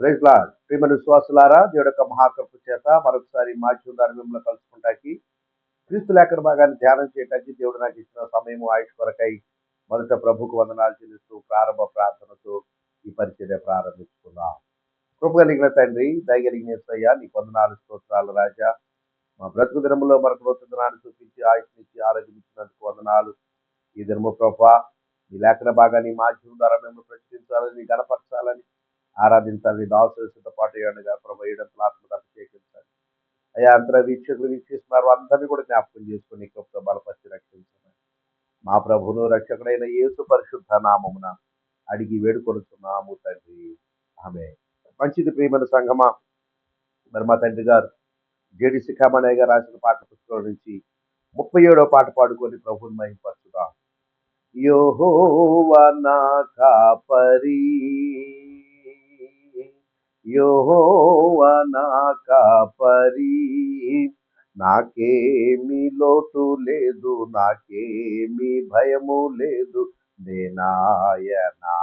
Praise lord. ప్రియమైన విశ్వాసులారా, దేవుడి యొక్క మహాకృప చేత మరొకసారి మా జీవితాన్ని మిమ్మల్ని కలుసుకుంటాకి, క్రీస్తు లేఖన భాగాన్ని ధ్యానం చేయడానికి దేవుడు నాకు ఇచ్చిన సమయం ఆయుష్ కొరకై మొదట ప్రభుకు వందనాలు చెల్లిస్తూ ప్రారంభ ప్రార్థనతో ఈ పరిచర్య ప్రారంభించుకుందాం. కృప కలిగిన తండ్రి, దయగలిగిన యేసయ్య, నీ వందనాలు, స్తోత్రాలు రాజా. మా బ్రతుకు దినములో మరొక నూతన దినాన్ని చూపించి ఆయుష్నిచ్చి ఆరోగ్యం ఇచ్చినందుకు వందనాలు. ఈ దినము ప్రభా, ఈ లేఖన భాగాన్ని మా జీవితం ద్వారా మేము ప్రచురించాలని, గణపరచాలని, ఆరాధించాలని దాసులతో పాటు ఏడుగా ప్రభు ఏడంతల ఆత్మకు అభిషేకించాలి. అయ్యా, అంతర వీక్షకులు వీక్షిస్తున్నారు, అందరినీ కూడా జ్ఞాపకం చేసుకుని కృపతో బలపరిచి రక్షించండి. మా ప్రభువును రక్షకుడైన యేసు పరిశుద్ధ నామమున అడిగి వేడుకొనుచున్నాము తండ్రి, ఆమె. మంచిది ప్రియమైన సంగమా. మరి మా తండ్రి గారు జేడి శిఖామణయ్య గారు రాసిన పాట పుస్తకం నుంచి 37వ పాట పాడుకొని ప్రభువుని మహిమపరచుదాం. యెహోవా నా కాపరి, యెహోవా నా కాపరి, నాకేమి లోటు లేదు, నాకేమి భయము లేదు, నేనాయనా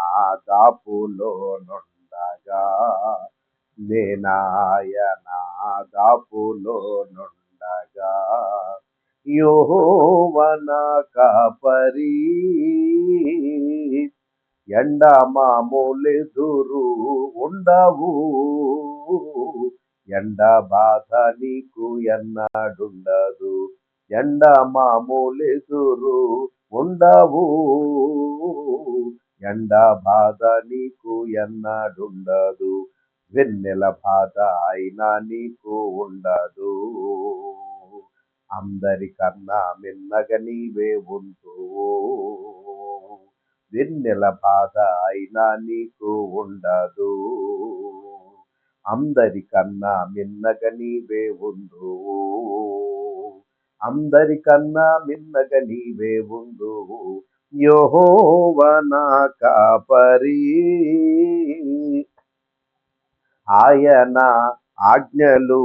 దాపులో నుండగా, నేనాయనా దాపులో నుండగా. యెహోవా నా కాపరి, ఎండ మామూలెదురు ఉండవు, ఎండ బాధ నీకు ఎన్నడుండదు, ఎండ మామూలెదురు ఉండవు, ఎండ బాధ నీకు ఎన్నడుండదు, వెన్నెల బాధ అయినా నీకు ఉండదు, అందరికన్నా మిన్నగా నీవే ఉందువు, వెన్నెల బాధ అయినా నీకు ఉండదు, అందరికన్నా మిన్నగా నీవే ఉందువు, అందరికన్నా మిన్నగా నీవే ఉందువు. యెహోవా నా కాపరి, ఆయన ఆజ్ఞలు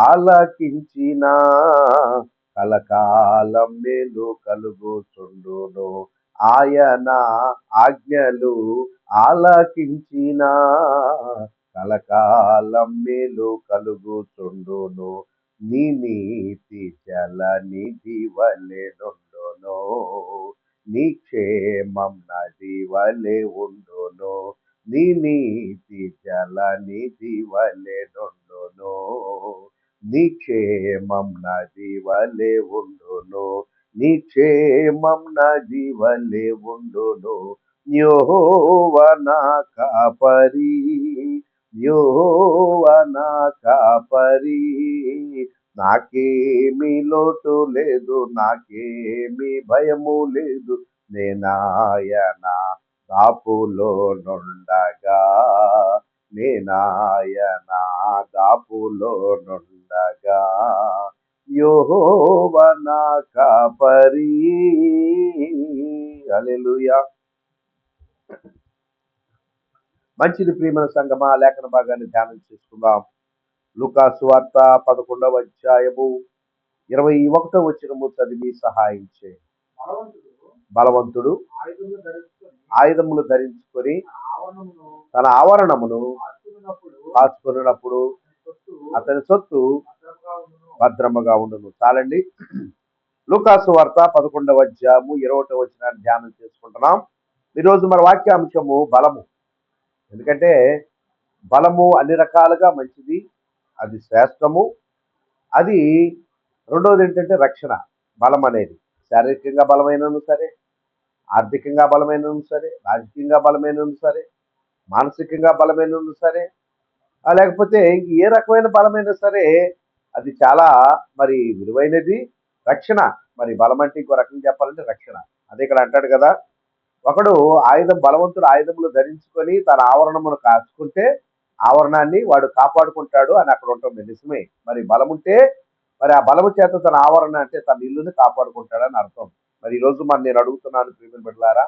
ఆలకించిన కలకాలం మేలు కలుగుచుండును, ఆయన ఆజ్ఞలు ఆలకించిన కలకాలం మేలు కలుగుచుండును, నీ నీతి జల నిధి వలె నుండును, నీ క్షేమం నది వలె ఉండును, నీ నీతి జల నిధి వలె నుండును, నీ క్షేమం నది వలె ఉండును, నీ క్షేమం నది వలె ఉండును. యెహోవా నా కాపరి, యెహోవా నా కాపరి, నాకేమీ లోటు లేదు, నాకేమీ భయము లేదు, నేనాయనా దాపులో నుండగా, నేనాయనా దాపులో నుండగా. యెహోవా నా కాపరి. హల్లెలూయా. మంచిది ప్రియమైన సంగమా, లేఖన భాగాన్ని ధ్యానం చేసుకుందాం. లూకా సువార్త 11వ అధ్యాయము 21వ వచనము చదివి సహాయం చేయండి. బలవంతుడు ఆయుధములు ధరించుకొని తన ఆవరణమును కాచుకున్నప్పుడు అతని సొత్తు భద్రముగా ఉండును. చాలండి. లూకా సువార్త 11వ అధ్యాయము 20వ వచనాన్ని ధ్యానం చేసుకుంటున్నాం. ఈరోజు మన వాక్యాంశము బలము. ఎందుకంటే బలము అన్ని రకాలుగా మంచిది, అది శ్రేష్టము. అది రెండవది ఏంటంటే రక్షణ. బలం అనేది శారీరకంగా బలమైనను సరే, ఆర్థికంగా బలమైనను సరే, రాజకీయంగా బలమైనను సరే, మానసికంగా బలమైనను సరే, లేకపోతే ఏ రకమైన బలమైనా సరే అది చాలా మరి విలువైనది. రక్షణ, మరి బలం అంటే ఇంకో రకంగా చెప్పాలంటే రక్షణ. అదే ఇక్కడ అంటాడు కదా, ఒకడు బలవంతుడు ఆయుధములు ధరించుకొని తన ఆవరణమును కాచుకుంటే ఆవరణాన్ని వాడు కాపాడుకుంటాడు అని అక్కడ ఉంటుంది. నిజమే. మరి బలముంటే మరి ఆ బలము చేత తన ఆవరణ అంటే తన ఇల్లుని కాపాడుకుంటాడని అర్థం. మరి ఈరోజు నేను అడుగుతున్నాను ప్రియమైన బిడ్డలారా,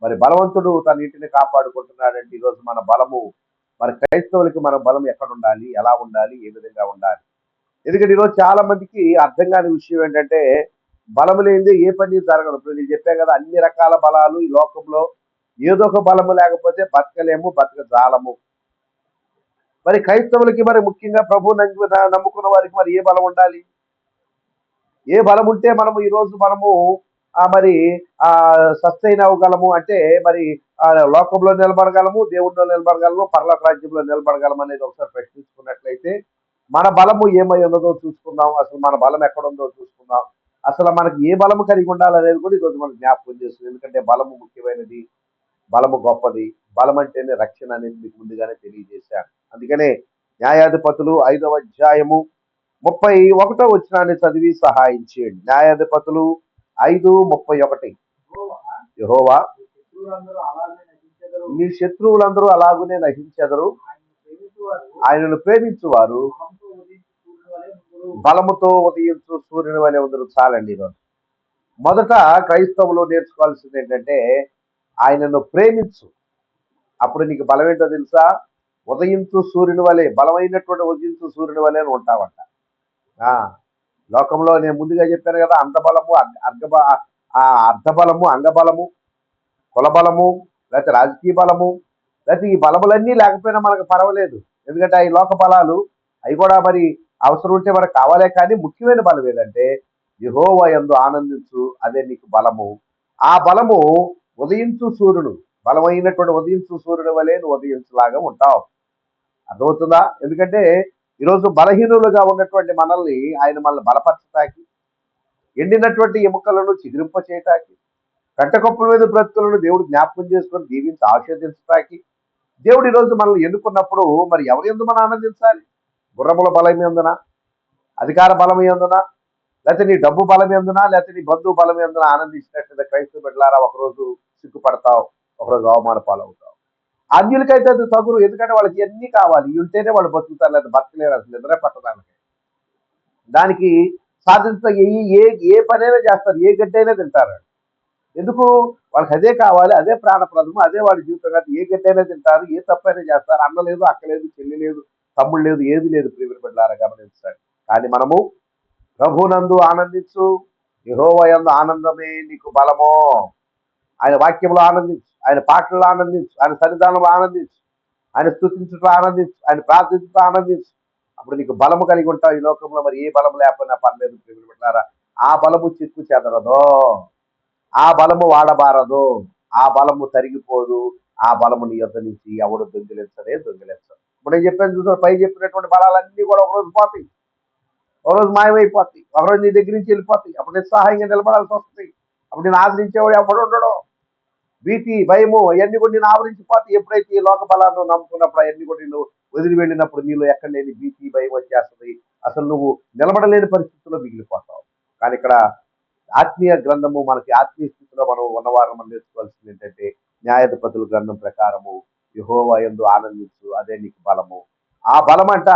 మరి బలవంతుడు తన ఇంటిని కాపాడుకుంటున్నాడంటే ఈరోజు మన బలము, మరి క్రైస్తవులకి మన బలం ఎక్కడ ఉండాలి, ఎలా ఉండాలి, ఏ విధంగా ఉండాలి? ఎందుకంటే ఈరోజు చాలా మందికి అర్థం కాని విషయం ఏంటంటే బలము లేనిదే ఏ పని జరగదు. ఇప్పుడు నేను చెప్పాను కదా, అన్ని రకాల బలాలు ఈ లోకంలో ఏదో ఒక బలము లేకపోతే బతకలేము, బతక జాలము. మరి క్రైస్తవులకి మరి ముఖ్యంగా ప్రభు నమ్ముకున్న వారికి మరి ఏ బలం ఉండాలి? ఏ బలం ఉంటే మనము ఈరోజు మనము మరి ఆ సస్టైన్ అవ్వగలము అంటే మరి లోకంలో నిలబడగలము, దేవుడిలో నిలబడగలము, పరలోక రాజ్యంలో నిలబడగలము అనేది ఒకసారి ప్రశ్నించుకున్నట్లయితే మన బలము ఏమై ఉన్నదో చూసుకుందాం. అసలు మన బలం ఎక్కడుందో చూసుకుందాం. అసలు మనకి ఏ బలము కలిగి ఉండాలనేది కూడా ఈరోజు మనం జ్ఞాపకం చేస్తుంది. ఎందుకంటే బలము ముఖ్యమైనది, బలము గొప్పది, బలం అంటేనే రక్షణ అనేది మీకు ముందుగానే తెలియజేశాను. అందుకనే న్యాయాధిపతులు 5వ అధ్యాయము 31వ వచనాన్ని చదివి సహాయం చేయండి. న్యాయాధిపతులు 5:31. యెహోవా మీ శత్రువులందరూ అలాగునే నశించెదరు, ఆయనను ప్రేమించువారు బలముతో ఉదయించు సూర్యుని వలె ఉందరు. చాలండి ఈరోజు. మొదట క్రైస్తవులు నేర్చుకోవాల్సింది ఏంటంటే ఆయనను ప్రేమించు, అప్పుడు నీకు బలం ఏంటో తెలుసా? ఉదయించు సూర్యుని వలె, బలమైనటువంటి ఉదయించు సూర్యుని వలె ఉంటావంట. లోకంలో నేను ముందుగా చెప్పాను కదా, అంధబలము, అర్ధబలము, అంగబలము, కులబలము, లేకపోతే రాజకీయ బలము, లేకపోతే ఈ బలములన్నీ లేకపోయినా మనకు పర్వాలేదు. ఎందుకంటే ఈ లోక బలాలు అవి కూడా మరి అవసరం ఉంటే మనకు కావాలే. కానీ ముఖ్యమైన బలం ఏదంటే యెహోవా యందు ఆనందించు, అదే నీకు బలము. ఆ బలము ఉదయించు సూర్యుడు, బలమైనటువంటి ఉదయించు సూర్యుడు వలె నువ్వు ఉదయించులాగా ఉంటావు. అర్థమవుతుందా? ఎందుకంటే ఈరోజు బలహీనులుగా ఉన్నటువంటి మనల్ని మనల్ని బలపరచటానికి, ఎండినటువంటి ఎముకలను చిగురింప చేయటానికి, కట్టకొప్పుల మీద బ్రతుకులను దేవుడు జ్ఞాపకం చేసుకొని దీవించి ఆశీర్వదించటానికి దేవుడు ఈరోజు మనల్ని ఎన్నుకున్నప్పుడు మరి ఎవరి యందు మనం ఆనందించాలి? గుర్రముల బలం ఎందున, అధికార బలం ఎందున, లేకపోతే నీ డబ్బు బలం ఎందున, లేకపోతే నీ బంధువు బలం ఎందున ఆనందించినట్టు క్రైస్తవ బిడ్డలారా ఒకరోజు సిగ్గుపడతావు, ఒకరోజు అవమాన పాలవుతావు. అన్యులకైతే అది తగురు. ఎందుకంటే వాళ్ళకి ఎన్ని కావాలి, ఉంటేనే వాళ్ళు బతుకుతారు, లేదా బతకలేరు. అసలు నిద్ర పట్టడానికి దానికి సాధించ ఏ ఏ పనైనా చేస్తారు, ఏ గడ్డైనా తింటారు. ఎందుకు? వాళ్ళకి అదే కావాలి, అదే ప్రాణప్రదము, అదే వాళ్ళ జీవితం కాదు. ఏ గడ్డైనా తింటారు, ఏ తప్పైనా చేస్తారు. అన్న లేదు, అక్క లేదు, చెల్లి లేదు, తమ్ముడు లేదు, ఏది లేదు. ప్రియమైన బిడ్డలారా గమనించండి. కానీ మనము ప్రభునందు ఆనందించు, యెహోవా యందు ఆనందమే నీకు బలము. ఆయన వాక్యంలో ఆనందించు, ఆయన పాటల్లో ఆనందించు, ఆయన సన్నిధానంలో ఆనందించు, ఆయన స్తుతించుట ఆనందించు, ఆయన ప్రార్థించుట ఆనందించు. అప్పుడు నీకు బలము కలిగి ఉంటావు. ఈ లోకంలో మరి ఏ బలం లేకపోయినా పర్లేదు. ప్రియమైన బిడ్డలారా, ఆ బలము చిక్కు చెదరదు, ఆ బలము వాడబారదు, ఆ బలము తరిగిపోదు. ఆ బలము నీ యొద్ద నుంచి ఎవడు దొంగిలించడు. ఇప్పుడు నేను చెప్పాను చూసిన పై చెప్పినటువంటి బలాలన్నీ కూడా ఒకరోజు పోతాయి, ఒకరోజు మాయమైపోతాయి, ఒకరోజు నీ దగ్గర నుంచి వెళ్ళిపోతాయి. అప్పుడు నిస్సహాయంగా నిలబడాల్సి వస్తుంది. అప్పుడు నేను ఆదరించేవాడు ఎవడు ఉండడు. భీతి, భయము అవన్నీ కూడా నేను ఆవరించిపోతాయి. ఎప్పుడైతే ఈ లోక బలాన్ని నమ్ముకున్నప్పుడు అవన్నీ కూడా నువ్వు వదిలి వెళ్ళినప్పుడు నీలో ఎక్కడ లేని భీతి, భయం వచ్చేస్తుంది. అసలు నువ్వు నిలబడలేని పరిస్థితుల్లో మిగిలిపోతావు. కానీ ఇక్కడ ఆత్మీయ గ్రంథము మనకి ఆత్మీయ స్థితిలో మనం ఉన్నవారు మనం నేర్చుకోవాల్సింది ఏంటంటే న్యాయాధిపతుల గ్రంథం ప్రకారము యెహోవా యందు ఆనందించు, అదే నీకు బలము. ఆ బలం అంట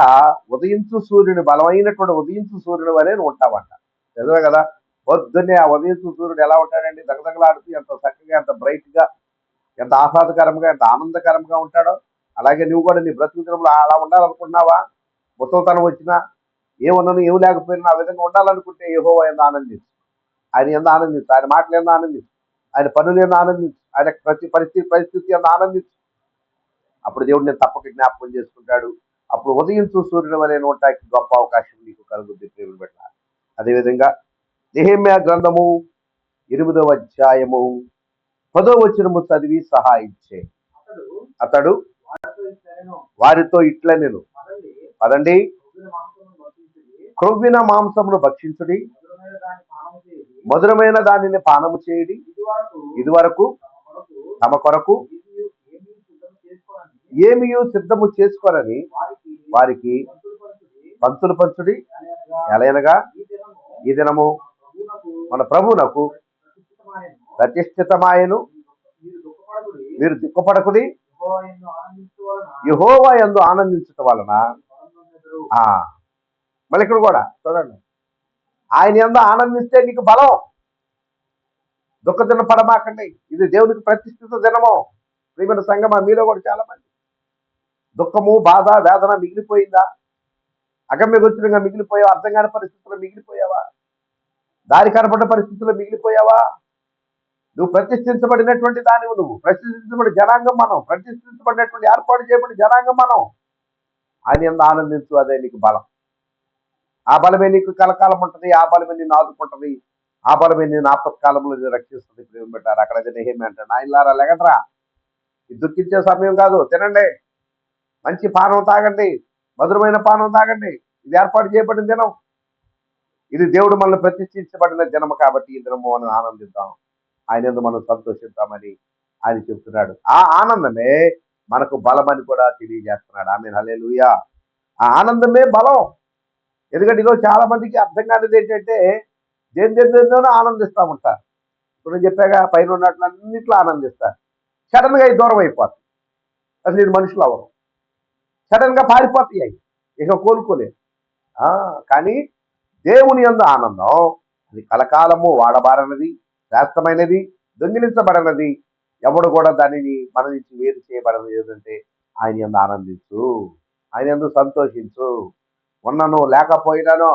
ఉదయించు సూర్యుని, బలమైనటువంటి ఉదయించు సూర్యుని వలె నువ్వు ఉంటావంట. నిజమే కదా? పొద్దున్నే ఆ ఉదయించు సూర్యుడు ఎలా ఉంటాడండి? దగదగలాడుతూ ఎంత చక్కగా, ఎంత బ్రైట్ గా, ఎంత ఆహ్లాదకరంగా, ఎంత ఆనందకరంగా ఉంటాడో అలాగే నువ్వు కూడా నీ బ్రతుకు దినంలో అలా ఉండాలనుకుంటున్నావా? ముసలితనం వచ్చినా, ఏమున్నాను ఏమి లేకపోయినా ఆ విధంగా ఉండాలనుకుంటే యెహోవా యందు ఆనందించు, ఆయన ఎంత ఆనందించు, ఆయన మాటలు ఎంత ఆనందించు, ఆయన పనులు ఎంత ఆనందించు, ఆయన ప్రతి పరిస్థితి ఎంత ఆనందించు. అప్పుడు దేవుడు నేను తప్పక జ్ఞాపకం చేసుకుంటాడు. అప్పుడు ఉదయించు సూర్యుని వలె ఉండటానికి గొప్ప అవకాశం నీకు కలుగుద్ది. ప్రేమ పెట్ట అదేవిధంగా నెహెమ్యా గ్రంథము 8వ అధ్యాయము 10వ వచనము చదివి సహాయం చేయి. అతడు వారితో ఇట్లా నేను పదండి, క్రొవ్విన మాంసమును భక్షించుడి, మధురమైన దానిని పానము చేయడి. ఇది వరకు తమ కొరకు ఏమి సిద్ధము చేసుకోరని వారికి పంతులు పంచుడి. ఎలయనగా ఈ దినము మన ప్రభువునకు ప్రతిష్ఠితమాయను, మీరు దుఃఖపడకుడి, యెహోవా యందు ఆనందించటం వలన. మళ్ళీ ఇక్కడ కూడా చూడండి, ఆయన యందు ఆనందిస్తే నీకు బలం. దుఃఖదిన పడమాకండి, ఇది దేవునికి ప్రతిష్ఠిత దినము. ప్రియమైన సంగమా, మీలో కూడా చాలా మంది దుఃఖము, బాధ, వేదన మిగిలిపోయిందా? అగమ్యగోచరంగా మిగిలిపోయావా? అర్థం కాని పరిస్థితుల్లో మిగిలిపోయావా? దారి కనపడ్డ పరిస్థితుల్లో మిగిలిపోయావా? నువ్వు ప్రతిష్ఠించబడినటువంటి దానివి, నువ్వు ప్రతిష్ఠించబడిన జనాంగం మనం, ప్రతిష్ఠించబడినటువంటి ఏర్పాటు చేయబడిన జనాంగం మనం. ఆయన యందు ఆనందించు, అదే నీకు బలం. ఆ బలమే నీకు కలకాలం ఉంటుంది, ఆ బలమే నిన్ను ఆదుకుంటుంది, ఆ బలమే నేను ఆపత్కాలంలో నిన్ను రక్షిస్తుంది. ప్రేమ పెట్టారు అక్కడ నెహెమ్యా అంటాడు, ఆయనలారా లెగట్రా, ఇది దుఃఖించే సమయం కాదు, తినండి, మంచి పానం తాగండి, మధురమైన పానం తాగండి, ఇది ఏర్పాటు చేయబడిన దినం, ఇది దేవుడు మనల్ని ప్రతిష్ఠించబడిన దినము కాబట్టి ఈ దినము మనం ఆనందిద్దాం, ఆయన యందు మనం సంతోషిద్దామని ఆయన చెప్తున్నాడు. ఆ ఆనందమే మనకు బలమని కూడా తెలియజేస్తున్నాడు. ఆమేన్, హల్లెలూయా. ఆ ఆనందమే బలం. ఎందుకంటే ఈరోజు చాలా మందికి అర్థం కానిది ఏంటంటే దేనిలోనూ ఆనందిస్తూ ఉంటారు. ఇప్పుడు నేను చెప్పాగా, పైన ఉన్నట్లన్నింటిలో ఆనందిస్తారు, సడన్ గా ఇది దూరం అయిపోతుంది, అసలు ఇది మనుషులు అవ్వరు, సడన్ గా పారిపోతాయి అవి, ఇక కోలుకోలేదు. కానీ దేవుని యందు ఆనందం అది కలకాలము వాడబారనది, శాస్త్రమైనది, దొంగిలించబడనది, ఎవడు కూడా దానిని మన నుంచి వేరు చేయబడనది. ఏదంటే ఆయన యందు ఆనందించు, ఆయన యందు సంతోషించు, ఉన్నను లేకపోయినాను,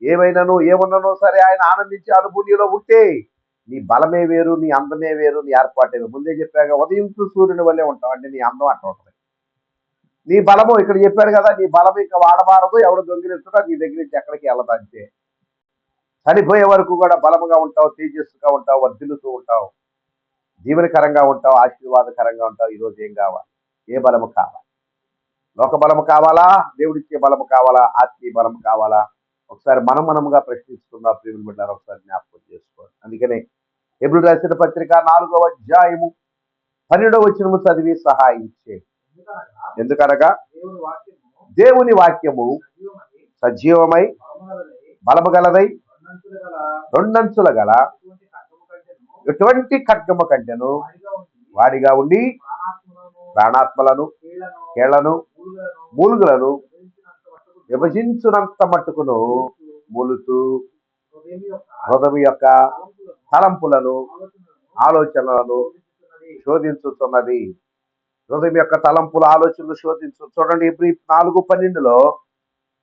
ఏమైనాను ఏమున్నానో సరే ఆయన ఆనందించే అనుభూతిలో ఉంటే నీ బలమే వేరు, నీ అందమే వేరు, నీ ఏర్పాటే వేరు. ముందే చెప్పాక ఉదయించు సూర్యుని వల్లే ఉంటావు, అంటే నీ అందం అట్లా ఉంటుంది. నీ బలము ఇక్కడ చెప్పాడు కదా, నీ బలము ఇంకా వాడబారదు, ఎవడు దొంగిలించుడా నీ దగ్గర నుంచి ఎక్కడికి వెళ్ళదు. అంతే, చనిపోయే వరకు కూడా బలముగా ఉంటావు, తేజస్సుగా ఉంటావు, వర్ధిల్లుతూ ఉంటావు, జీవనకరంగా ఉంటావు, ఆశీర్వాదకరంగా ఉంటావు. ఈరోజు ఏం కావాలి? ఏ బలము కావాలి? లోక బలము కావాలా, దేవుడిచ్చే బలము కావాలా, ఆత్మీయ బలము కావాలా? ఒకసారి మనముగా ప్రశ్నించుకుందాం. ప్రియమైన బిడ్డలారా, ఒకసారి జ్ఞాపకం చేసుకోండి. అందుకనే హెబ్రీ రాసిన పత్రిక 4వ అధ్యాయము 12వ వచనము చదివి సహాయం చేయి. ఎందుకనగా దేవుని వాక్యము సజీవమై బలము గలదై రెండంచుల గల ఎటువంటి ఖడ్గము కంటెను వాడిగా ఉండి ప్రాణాత్మలను, కేళ్లను, మూలుగులను విభజించునంత మట్టుకును మూలుతూ హృదయం యొక్క తలంపులను, ఆలోచనలను శోధించుతున్నది. హృదయం యొక్క తలంపుల ఆలోచనలు శోధించు. చూడండి, ఇప్పుడు 4:12లో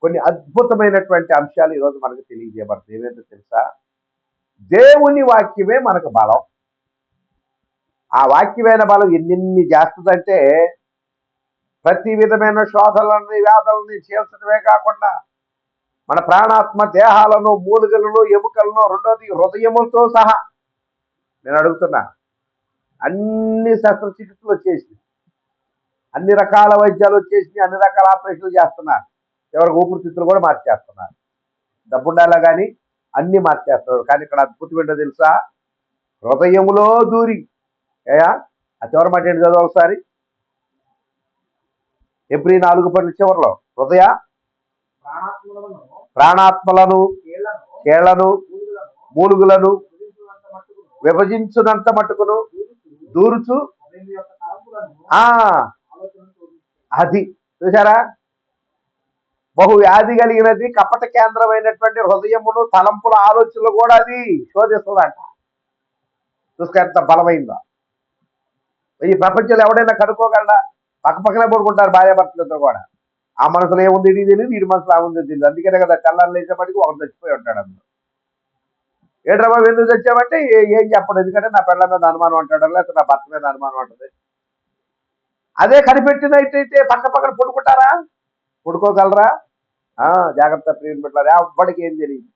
కొన్ని అద్భుతమైనటువంటి అంశాలు ఈరోజు మనకు తెలియజేయబడుతుంది. ఏమేంటో తెలుసా? దేవుని వాక్యమే మనకు బలం. ఆ వాక్యమైన బలం ఎన్ని చేస్తుందంటే ప్రతి విధమైన శోధనలని, వ్యాధులని చేల్చడమే కాకుండా మన ప్రాణాత్మ దేహాలను, మూలుగలను, ఎముకలను, రెండోది హృదయములతో సహా, నేను అడుగుతున్నా, అన్ని శస్త్రచికిత్సలు వచ్చేసి, అన్ని రకాల వైద్యాలు వచ్చేసి, అన్ని రకాల ఆపరేషన్లు చేస్తున్నారు, ఎవరికి ఊపిరితిత్తులు కూడా మార్చేస్తున్నారు, డబ్బుండాలా కానీ అన్ని మార్చేస్తున్నారు. కానీ ఇక్కడ అద్భుతం ఏంటో తెలుసా? హృదయములో దూరి, ఏయా ఆ చివరి మాట ఏంటి చదువు ఒకసారి, హెబ్రీ 4:10 చివరిలో, హృదయ ప్రాణాత్మలను, కేళ్లను, మూలుగులను విభజించునంత మట్టుకును దూరుచు. అది చూసారా, బహు వ్యాధి కలిగినది, కపట కేంద్రమైనటువంటి హృదయమును, తలంపుల ఆలోచనలు కూడా అది శోధిస్తుందంట. చూసుక ఎంత బలమైందో. ఈ ప్రపంచంలో ఎవడైనా కనుక్కోగలరా? పక్కనే పడుకుంటారు భార్యాభర్తలతో కూడా. ఆ మనసులో ఏముంది ఇది తెలియదు, వీడి మనసులో ఏముంది తెలియదు. అందుకనే కదా తెల్లారు లేచేపటికి ఒకటి చచ్చిపోయి ఉంటాడు. అందులో ఏడ్రా బాబు ఎందుకు చచ్చామంటే ఏం చెప్పడు, ఎందుకంటే నా పిల్లల మీద అనుమానం అంటాడు, లేకపోతే నా భర్త మీద అనుమానం అంటుంది. అదే కనిపెట్టినట్టయితే పక్కన పడుకుంటారా? పడుకోగలరా? జాగ్రత్త ప్రియని పెట్టారు, ఎవ్వడికి ఏం తెలియదు.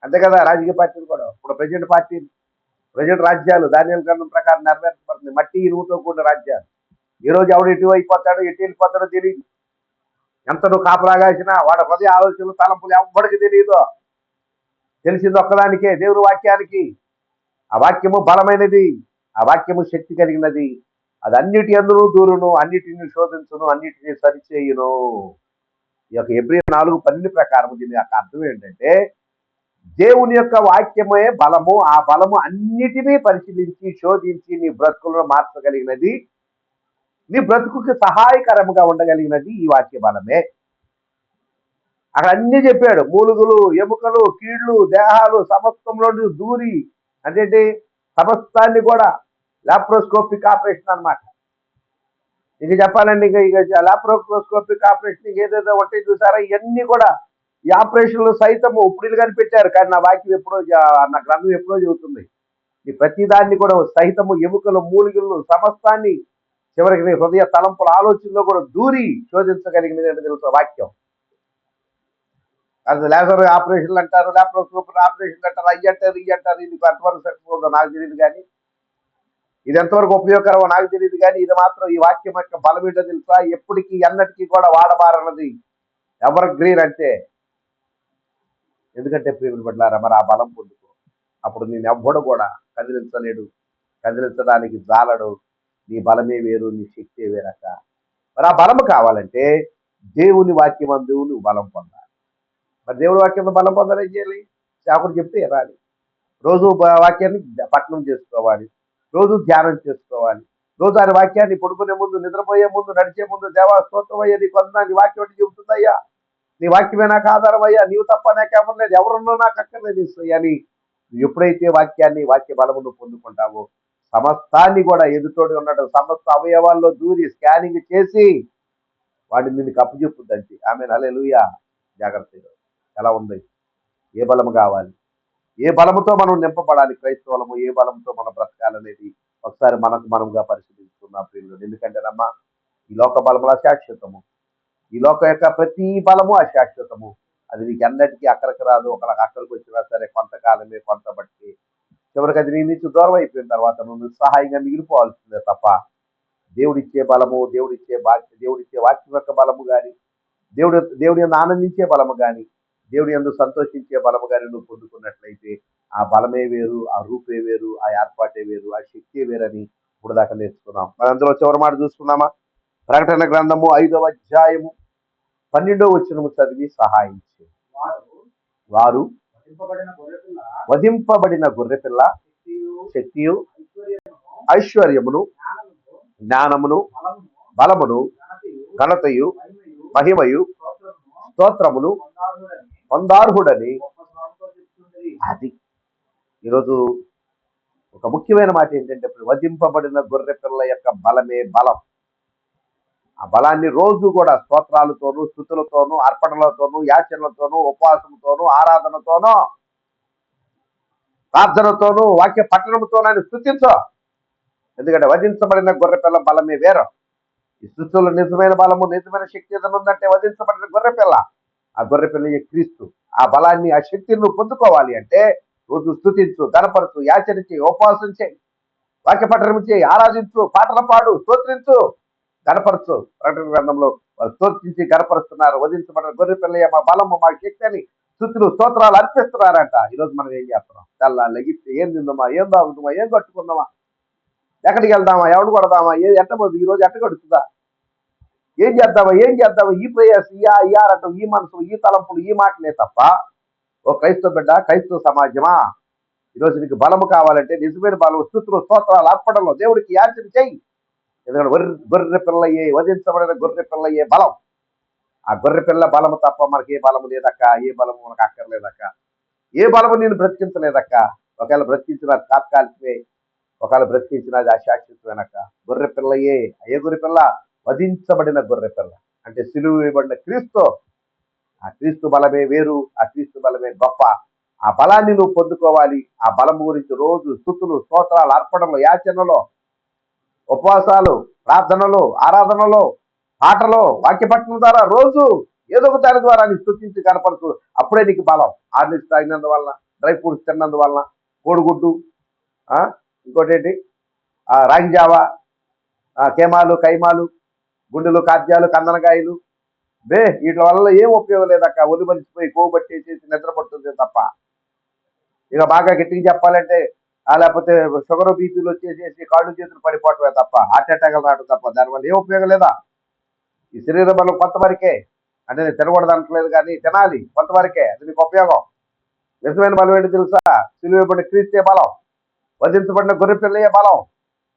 అంతే కదా రాజకీయ పార్టీలు కూడా. ఇప్పుడు ప్రజెంట్ రాజ్యాలు దానియాల గ్రంథం ప్రకారం నెరవేర్చబడుతుంది. మట్టి ఇనుముతో కూడిన రాజ్యాలు. ఈ రోజు ఎవడు ఎటు అయిపోతాడో, ఎటు వెళ్ళిపోతాడో తెలియదు. ఎంత నువ్వు కాపలాగాసినా వాడు హృదయ ఆలోచనలు, తలంపులు ఎవ్వడికి తెలియదు. తెలిసింది ఒక్కదానికే, దేవుని వాక్యానికి. ఆ వాక్యము బలమైనది, ఆ వాక్యము శక్తి కలిగినది. అది అన్నిటి అందును దూరును, అన్నిటిని శోధించును, అన్నిటిని సరిచేయును. ఈ యొక్క హెబ్రీ 4:12 ప్రకారం దీని యొక్క అర్థం ఏంటంటే, దేవుని యొక్క వాక్యమే బలము. ఆ బలము అన్నిటినీ పరిశీలించి, శోధించి నీ బ్రతుకులను మార్చగలిగినది, నీ బ్రతుకుకి సహాయకరంగా ఉండగలిగినది ఈ వాక్య బలమే. అక్కడ అన్ని చెప్పాడు, మూలుగులు, ఎముకలు, కీళ్లు, దేహాలు సమస్తంలో దూరి, అంటే సమస్తాన్ని కూడా లాప్రోస్కోపిక్ ఆపరేషన్ అనమాట. ఇక చెప్పాలండి, ఇక లాప్రోస్కోపిక్ ఆపరేషన్ ఏదేదో ఒకటి చూసారా, ఇవన్నీ కూడా ఈ ఆపరేషన్లు సైతము ఇప్పుడు కనిపెట్టారు. కానీ నా వాక్యం ఎప్పుడో, నా గ్రంథం ఎప్పుడో చెబుతుంది, ఈ ప్రతి దాన్ని కూడా సహితము ఎముకలు, మూలికలు సమస్తాన్ని చివరికి నీ హృదయ తలంపుల ఆలోచనలో కూడా దూరి శోధించగలిగినది ఏంటో తెలుసు వాక్యం. అది లేజర్ ఆపరేషన్లు అంటారు, లేకపోతే ఆపరేషన్లు అంటారు, అయ్యి అంటారు, ఇవి అంటారు. ఇది ఎంతవరకు సక్సెస్ ఉందో నాకు తెలియదు కానీ, ఇది ఎంతవరకు ఉపయోగకరమో నాకు తెలియదు కానీ, ఇది మాత్రం ఈ వాక్యం యొక్క బలం ఏంటో తెలుసా? ఎప్పటికీ ఎన్నటికీ కూడా వాడబారన్నది, ఎవర్ గ్రీన్ అంటే. ఎందుకంటే ప్రియమైన బిడ్డలారా, మరి ఆ బలం పొందుకో. అప్పుడు నేను ఎవ్వడు కూడా కదిలించలేడు, కదిలించడానికి జాలడు. నీ బలమే వేరు, నీ శక్తి వేరక. మరి ఆ బలము కావాలంటే దేవుని వాక్యమందు నువ్వు బలం పొందాలి. మరి దేవుడి వాక్యంలో బలం పొందాలి ఏం చేయాలి? సేవకుడు చెప్తే వినాలి. రోజు వాక్యాన్ని పఠనం చేసుకోవాలి, రోజు ధ్యానం చేసుకోవాలి. రోజు ఆయన వాక్యాన్ని పడుకునే ముందు, నిద్రపోయే ముందు, నడిచే ముందు, దేవా స్తోత్రం అయ్యా, నీ కొంత నీ వాక్యం అంటే చెబుతుందయ్యా, నీ వాక్యమే నాకు ఆధారం అయ్యా, నీవు తప్ప నాకు ఎవరు లేదు, ఎవరున్నా నాకు అక్కర్లేదు అని ఎప్పుడైతే వాక్య బలమును పొందుకుంటావో, సమస్తాన్ని కూడా ఎదుటోడి ఉన్నాడు సమస్త అవయవాల్లో దూరి స్కానింగ్ చేసి వాడిని నిన్ను అప్పచెప్పుద్దండి. ఆమె హల్లెలూయా. జాగ్రత్తగా ఎలా ఉంది? ఏ బలము కావాలి? ఏ బలముతో మనం నింపబడాలి క్రైస్తవులము? ఏ బలంతో మనం బ్రతకాలనేది ఒకసారి మనకు మనముగా పరిశీలించుకున్నాం ప్రియులు. ఎందుకంటేనమ్మా, ఈ లోక బలముల శాశ్వతము, ఈ లోకం యొక్క ప్రతి బలము అశాశ్వతము. అది నీకు ఎన్నటికీ అక్కడికి రాదు. ఒకరికి అక్కడికి వచ్చినా సరే కొంతకాలమే, కొంత బట్టి చివరికి అది నీ నుంచి దూరం అయిపోయిన తర్వాత నువ్వు నిస్సహాయంగా మిగిలిపోవాల్సిందే తప్ప దేవుడిచ్చే బలము, దేవుడిచ్చే వాక్యం యొక్క బలము కానీ, దేవుడి యందు ఆనందించే బలము కానీ, దేవుడి యందు సంతోషించే బలము కానీ నువ్వు పొందుకున్నట్లయితే ఆ బలమే వేరు, ఆ రూపే వేరు, ఆ ఏర్పాటే వేరు, ఆ శక్తి వేరని ఇప్పుడు దాకా నేర్చుకున్నాం. మరి అందులో చివరి మాట చూసుకున్నామా? ప్రకటన గ్రంథము 5వ అధ్యాయము 12వ వచనము చదివి సహాయించే. వారు వధింపబడిన గొర్రెపిల్ల శక్తియు, ఐశ్వర్యమును, జ్ఞానమును, బలమును, ఘనతయు, మహిమయు, స్తోత్రమును పొందార్హుడని. అది ఈరోజు ఒక ముఖ్యమైన మాట ఏంటంటే, వధింపబడిన గొర్రె పిల్ల యొక్క బలమే బలం. ఆ బలాన్ని రోజు కూడా స్తోత్రాలతోనూ, స్తుతులతోనూ, అర్పణలతోనూ, యాచనలతోనూ, ఉపవాసంతోనూ, ఆరాధనతోనూ, ప్రార్థనతోనూ, వాక్య పట్టణంతోనూ ఆయన స్తుతించు. ఎందుకంటే వధించబడిన గొర్రె పిల్ల బలమే వేరు. ఈ స్తుతులు నిజమైన బలము, నిజమైన శక్తి ఏదైనా ఉందంటే వధించబడిన గొర్రె పిల్ల. ఆ గొర్రె పిల్ల క్రీస్తు. ఆ బలాన్ని, ఆ శక్తిని నువ్వు పొందుకోవాలి అంటే రోజు స్తుతించు, గణపరచు, యాచన చేయి, ఉపవాసం చేయి, వాక్య పఠనం చేయి, ఆరాధించు, పాటలు పాడు, స్తోత్రించు, గణపరచు. ప్రకటన గ్రంథంలో వాళ్ళు స్తోత్రించి గణపరుస్తున్నారు. వధించబడిన గొర్రె పిల్ల మా బలము, మా శక్తి అని స్తుతులు, స్తోత్రాలు అర్పిస్తున్నారంట. ఈరోజు మనం ఏం చేస్తున్నాం? తెల్లా లెగిస్తే ఏం తిందామా, ఏం తాగుతామా, ఏం కట్టుకుందామా, ఎక్కడికి వెళ్దామా, ఎవడు కొడదామా, ఎట్టబోదు ఈ రోజు ఎట్ట గడుతుందా, ఏం చేద్దామా, ఈ ప్రయాసం, ఈ ఆరాటం, ఈ మనసు, ఈ తలంపులు, ఈ మాటలే తప్ప ఓ క్రైస్తవ బిడ్డ, క్రైస్తవ సమాజమా, ఈరోజు నీకు బలము కావాలంటే నిజమైన బలం, స్తుతులు, స్తోత్రాలు అర్పణలో దేవుడికి యాచన చెయ్యి. ఎందుకంటే గొర్రె పిల్లయే, వధించబడిన గొర్రె పిల్లయే బలం. ఆ గొర్రె పిల్ల బలము తప్ప మనకి ఏ బలము లేదక్క, ఏ బలము మనకు అక్కర్లేదక్క, ఏ బలము నేను బ్రతికించలేదక్క. ఒకవేళ బ్రతికించిన తాత్కాలికమే, ఒకవేళ బ్రతికించినది అశాశ్వతమేనక్క. గొర్రె పిల్లయే. ఏ గొర్రె పిల్ల? వధించబడిన గొర్రె పిల్ల అంటే సిలువ వేయబడిన క్రీస్తు. ఆ క్రీస్తు బలమే వేరు, ఆ క్రీస్తు బలమే గొప్ప. ఆ బలాన్ని నువ్వు పొందుకోవాలి. ఆ బలం గురించి రోజు స్తుతులు, స్తోత్రాలు, అర్పణలు, యాచనలో, ఉపవాసాలు, ప్రార్థనలు, ఆరాధనలో, పాటలో, వాక్యపట్టణం ద్వారా రోజు ఏదో ఒక దాని ద్వారా నీ స్తుతించి కనపడుతూ అప్పుడే నీకు బలం. ఆర్లిక్స్ తాగినందువలన, డ్రై ఫ్రూట్స్ తిన్నందువలన, కోడిగుడ్డు, ఇంకోటి ఏంటి, రాగి జావా, కేమాలు, కైమాలు, గుండెలు, కాద్యాలు, కందనకాయలు, వీటి వల్ల ఏం ఉపయోగం లేదక్క. ఒలి మరిచిపోయి కొవ్వు పట్టేసేసి నిద్ర పడుతుంది తప్ప. ఇక బాగా గట్టిగా చెప్పాలంటే లేకపోతే షుగర్, బీపీలు వచ్చేసేసి కాళ్ళు చేతులు పడిపోవటమే తప్ప, హార్ట్ అటాక్లు రావడం తప్ప దానివల్ల ఏం ఉపయోగం లేదా. ఈ శరీర బలం కొంతవరకే. అంటే నేను తినకూడదు అనట్లేదు కానీ తినాలి కొంతవరకే, అది నీకు ఉపయోగం. నిజమైన బలం ఏంటి తెలుసా? సిలువబడిన క్రీస్తే బలం, వధించబడిన గొర్రె పిల్లయే బలం.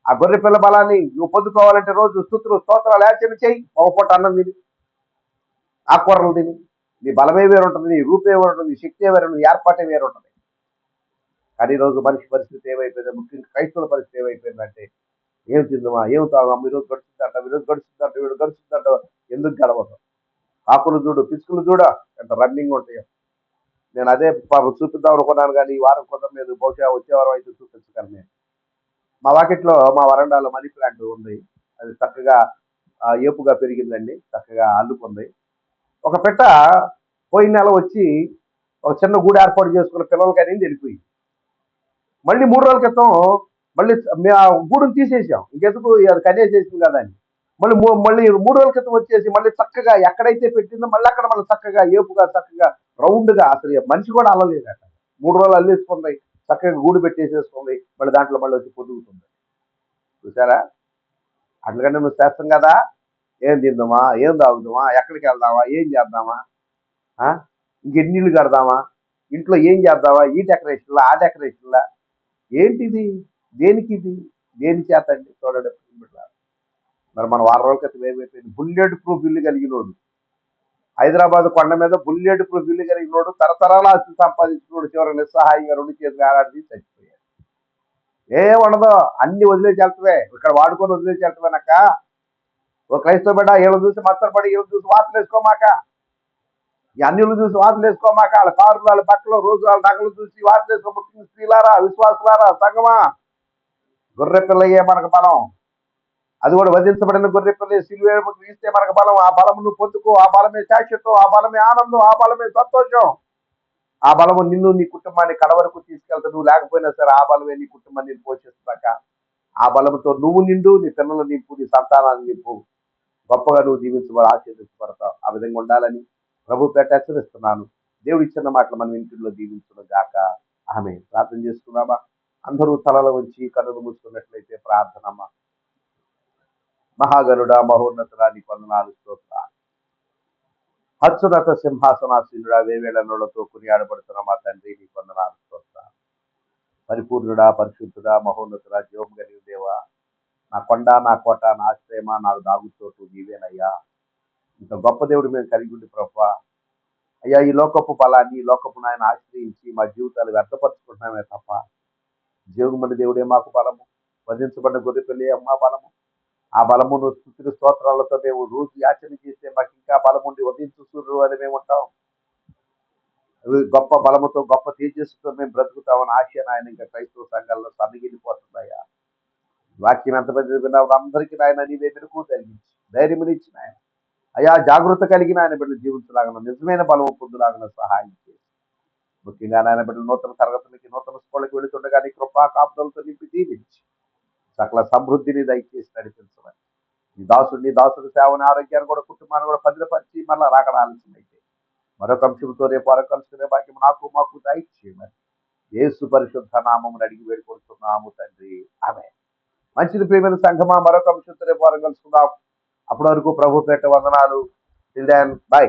ఆ గొర్రె పిల్ల బలాన్ని నువ్వు పొందుకోవాలంటే రోజు స్తుతులు, స్తోత్రాలు, యాచన చెయ్యి. ఒక పూట అన్నం తిని, ఆకుకూరలు తిని. నీ బలమే వేరు ఉంటుంది, నీ రూపే వేరు ఉంటుంది, నీ శక్తి వేరు, నీ ఏర్పాటే వేరు ఉంటుంది. కానీ ఈరోజు మనిషి పరిస్థితి ఏమైపోయింది, ముఖ్యంగా క్రైస్తవుల పరిస్థితి ఏమైపోయిందంటే ఏం తిందామా, ఏం తాగామా, ఈరోజు గడుస్తుందంట, వీడు గడుస్తుందంట. ఎందుకు గడవదు? ఆకులు చూడు, పిచ్చుకలు చూడ ఎంత రన్నింగ్ ఉంటాయో. నేను అదే పాపం చూపిద్దాం అనుకున్నాను కానీ ఈ వారం కుదరలేదు. బహుశా వచ్చే వారం అయితే చూపించగలను. నేను మా వాకిట్లో, మా వరండాలో మనీ ప్లాంట్ ఉంది. అది చక్కగా ఏపుగా పెరిగిందండి, చక్కగా అల్లుకుంది. ఒక పెట్ట పోయిన నెల వచ్చి ఒక చిన్న గూడు ఏర్పాటు చేసుకున్న పిల్లలకి అనేది వెళ్ళిపోయింది. మళ్ళీ 3 రోజుల క్రితం మళ్ళీ మేము ఆ గూడుని తీసేసాం, ఇంకెందుకు అది కనేసేసింది కదా అని. మళ్ళీ 3 రోజుల క్రితం వచ్చేసి మళ్ళీ చక్కగా ఎక్కడైతే పెట్టిందో మళ్ళీ అక్కడ మళ్ళీ చక్కగా ఏపుగా చక్కగా రౌండ్గా, అసలు మనిషి కూడా అల్లలేదు అక్కడ. 3 రోజులు అల్లేసుకుంది, చక్కగా గూడు పెట్టేసేసుకుంది, మళ్ళీ దాంట్లో మళ్ళీ వచ్చి పొదుగుతుంది. చూసారా? అట్లకంటే నువ్వు చేస్తాం కదా, ఏం తిందామా, ఏం తాగుదామా, ఎక్కడికి వెళ్దామా, ఏం చేద్దామా, ఇంకెన్నిళ్ళు కడదామా, ఇంట్లో ఏం చేద్దామా, ఈ డెకరేషన్లా ఆ డెకరేషన్లా, ఏంటిది, దేనికి ఇది, దేని చేత అండి చూడండి. మరి మన వారం రోజుల క్రితం ఏమైపోయింది, బుల్లెట్ ప్రూఫ్ ఇల్లు కలిగినోడు, హైదరాబాద్ కొండ మీద బుల్లెట్ ప్రూఫ్ ఇల్లు కలిగినోడు, తరతరాల ఆస్తి సంపాదించినోడు చివరి నిస్సహాయంగా 2 చేతులు ఆడాడి చచ్చిపోయాడు. ఉండదు, అన్ని వదిలేసి వెళ్తావే, ఇక్కడ వాడుకొని వదిలేసి వెళ్తావేనక్క. ఓ క్రైస్తవ బిడ్డ, వీళ్ళు చూసి మత్తరపడి, వీళ్ళు చూసి వార్తలు వేసుకోమాక, ఈ అన్యులు చూసి వార్తలు వేసుకోమాక, వాళ్ళ కారులు, వాళ్ళ బట్టలు, రోజు వాళ్ళ నగలు చూసి వార్తలు వేసుకోబోతుంది. స్త్రీలారా, విశ్వాసులారా, సంగమా, గొర్రె పిల్లయ్యే మనకు బలం. అది కూడా వధించబడిన గొర్రె పిల్ల సిలువేముకు ఇస్తే మనకు బలం. ఆ బలమును పొందుకో, ఆ బలమే శాశ్వతం, ఆ బలమే ఆనందం, ఆ బలమే సంతోషం. ఆ బలము నిన్ను, నీ కుటుంబాన్ని కడవరకు తీసుకెళ్తా. నువ్వు లేకపోయినా సరే ఆ బలమే నీ కుటుంబాన్ని పోషిస్తాక. ఆ బలంతో నువ్వు నిండు, నీ పిల్లలు నింపు, నీ సంతానాన్ని నింపు, గొప్పగా నువ్వు దీవించబడి ఆశీర్వదించబడతావు. ఆ విధంగా ఉండాలని ప్రభు పేట హెచ్చరిస్తున్నాను. దేవుడు ఇచ్చిన మాటలు మనం ఇంటిలో దీవించడం గాక. ఆమె ప్రార్థన చేసుకున్నామా? అందరూ తలలు ఉంచి కన్నులు మూసుకున్నట్లయితే ప్రార్థనమ్మా. మహాగరుడ, మహోన్నతుడా, నీ వందనాలు, స్తోత్రాలు. అత్యున్నత సింహాసనాసీనుడా, వేవేల నోళ్లతో కొనియాడబడుతున్న మా తండ్రి, నీ వందనాలు, స్తోత్రాలు. పరిపూర్ణుడా, పరిశుద్ధుడా, మహోన్నతుడా, జీవం కలిగిన దేవా, నా కొండ, నా కోట, నా ఆశ్రయమా, నాకు దాగుచోటు నీవేనయ్యా. ఇంత గొప్ప దేవుడు మేము కలిగి ఉండి ప్రభా, అయ్యా, ఈ లోకపు బలాన్ని, ఈ లోకపు నాయన ఆశ్రయించి మా జీవితాలు వ్యర్థపరుచుకుంటున్నామే తప్ప, జీవమున్న దేవుడే మాకు బలము, వధించబడిన గొర్రె పిల్లే అమ్మా బలము. ఆ బలమును స్తుతులు స్తోత్రాలతో మేము రోజు యాచన చేస్తే మాకు ఇంకా బలముండి వధించు సూర్యుడు అని మేము ఉంటాం. గొప్ప బలముతో, గొప్ప తేజస్సుతో మేము బ్రతుకుతామని ఆశ నాయన ఇంకా క్రైస్తవ సంఘాల్లో సన్నగిలిపోతున్నాయా. వాక్యం ఎంతమంది విన్నా అందరికీ నాయన నీవే మెరుగు కలిగించి ధైర్యమునిచ్చిన ఆయన, అయా జాగృత కలిగిన ఆయన బిడ్డలు జీవించలాగన, నిజమైన బలము పొందులాగన సహాయం చేసి, ముఖ్యంగా నాయన బిడ్డలు నూతన తరగతులకి, నూతన స్కూళ్ళకి వెళుతుండగా నీ కృపా కాపుదలతో నింపి దీవించి సకల సమృద్ధిని దయచేసి నడిపించమని, నీ దాసుడి సేవని, ఆరోగ్యాన్ని కూడా, కుటుంబాన్ని కూడా భద్రపరిచి మళ్ళా రాకడ ఆలస్యమైతే మరొక అంశంతో రేపు కలుసుకునే భాగ్యం నాకు మాకు దయచేయమని యేసు పరిశుద్ధ నామమును అడిగి వేడుకొడుతున్నాము తండ్రి, ఆమేన్. మంచిది ప్రియమైన సంఘమా, మరొక అంశంతో రేపు కలుసుకుందాం. అప్పటి వరకు ప్రభు పేట వందనాలు. Till then, by.